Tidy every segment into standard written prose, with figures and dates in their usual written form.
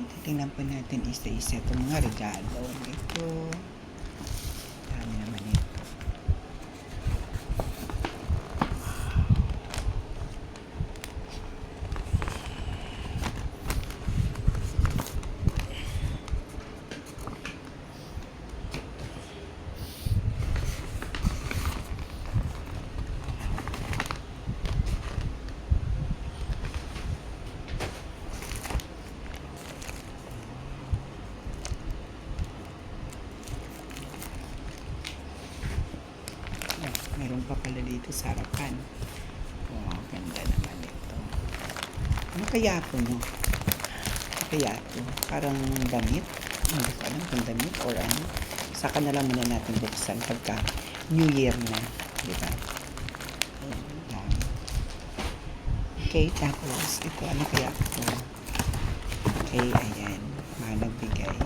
Titingnan po natin isa-isa itong mga regalo. Ito. Dami naman ito. Meron pa pala dito sa harapan. Wow, ganda naman ito. Ano kaya ito, no? Ano kaya ito? Parang damit? Hindi ko alam kung damit or ano. Saka na lang muna natin buksan pagka New Year na. Diba? Ayan. Okay, tapos ito, ano kaya ito? Okay, ayan. Mga nagbigay.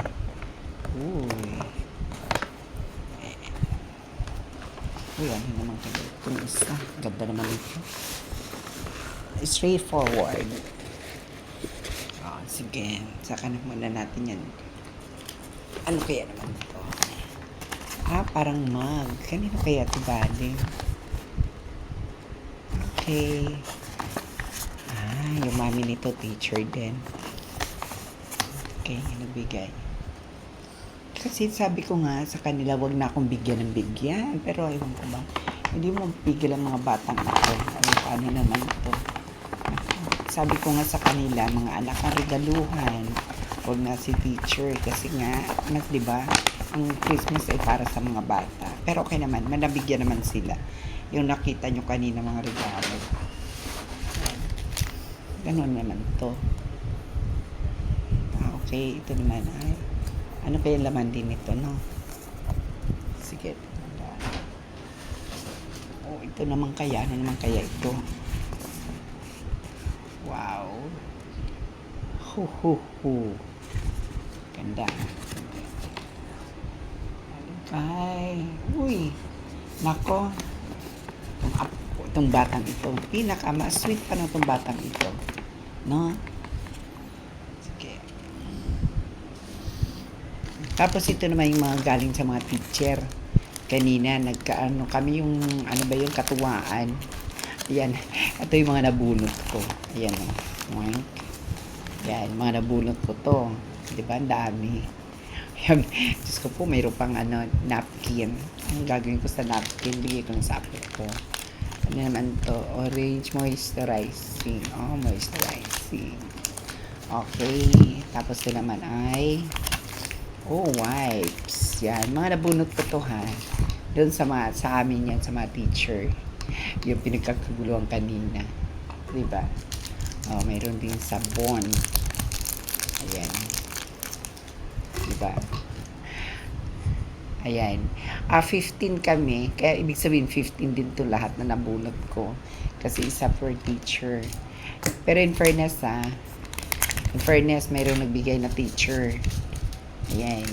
Uy. Uy, ano naman kayo? Itong isa. Ganda naman ito. Straightforward. Oh, sige. Saka na muna natin yan. Ano kaya naman ito? Parang mug. Kanino kaya ito galing? Okay. Yung mami nito, teacher din. Okay, nagbigay. Kasi sabi ko nga sa kanila, wag na akong bigyan ng bigyan. Pero ewan ko ba, hindi mo pigil ang mga batang ito. Paano naman ito? Sabi ko nga sa kanila, mga anak, ang regaluhan. Wag na si teacher. Kasi nga, diba, ang Christmas ay para sa mga bata. Pero okay naman, manabigyan naman sila. Yung nakita nyo kanina mga regalo. Ganun naman to. Okay, ito naman ay ano kaya laman din ito, no? Sige. Ito naman kaya. Ano naman kaya ito? Wow. Ganda. Ay. Uy. Nako. Itong batang ito. Pinaka-sweet pa na itong batang ito. No? Tapos ito naman yung mga galing sa mga teacher. Kanina, nagkaano kami yung, ano ba yung katuwaan. Ayan, ito yung mga nabunot ko. Ayan o. Ayan, mga nabunot ko to. Diba, ang dami. Ayan, Diyos ko po, mayroon pang napkin. Ang gagawin ko sa napkin, bigay ko na sa apo ko. Ano naman to? Orange moisturizing. Oh, moisturizing. Okay. Tapos ito naman ay wipes. Yan. Mga nabunot ko to, ha. Doon sa amin yan, sa mga teacher. Yung pinagkakaguluhan kanina. Diba? Mayroon din sabon. Ayan. Diba? Ayan. 15 kami. Kaya ibig sabihin, 15 din to lahat na nabunot ko. Kasi isa per teacher. Pero in fairness, mayroong nagbigay na teacher. Ayan.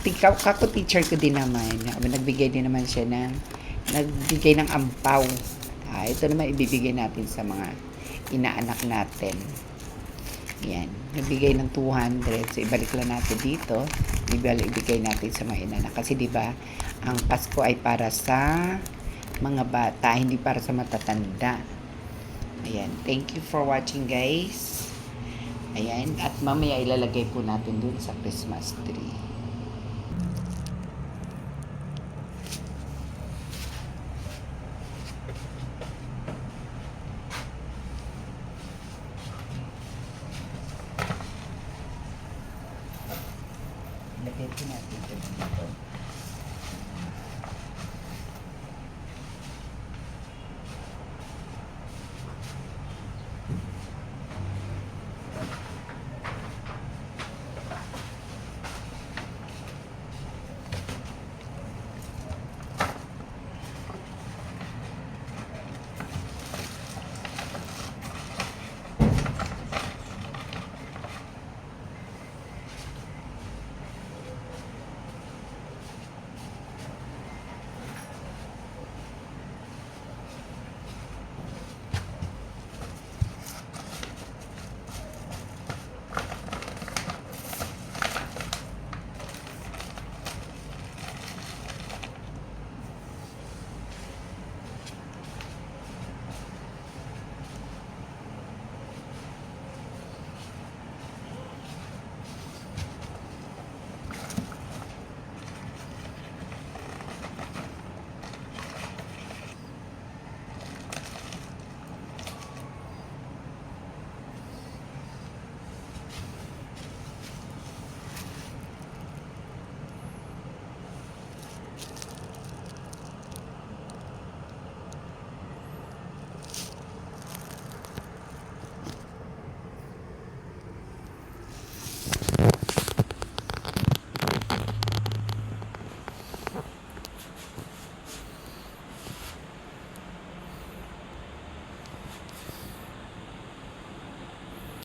Kako teacher ko din naman. Nagbigay din naman siya nagbigay ng ampaw. Ito naman ibibigay natin sa mga inaanak natin. Ayan. Nagbigay ng 200. So, ibalik lang natin dito. Ibigay natin sa mga inaanak. Kasi diba, ang Pasko ay para sa mga bata, hindi para sa matatanda. Ayan. Thank you for watching, guys. Ayan, at mamaya ilalagay po natin dun sa Christmas tree. Ilagay po natin dito.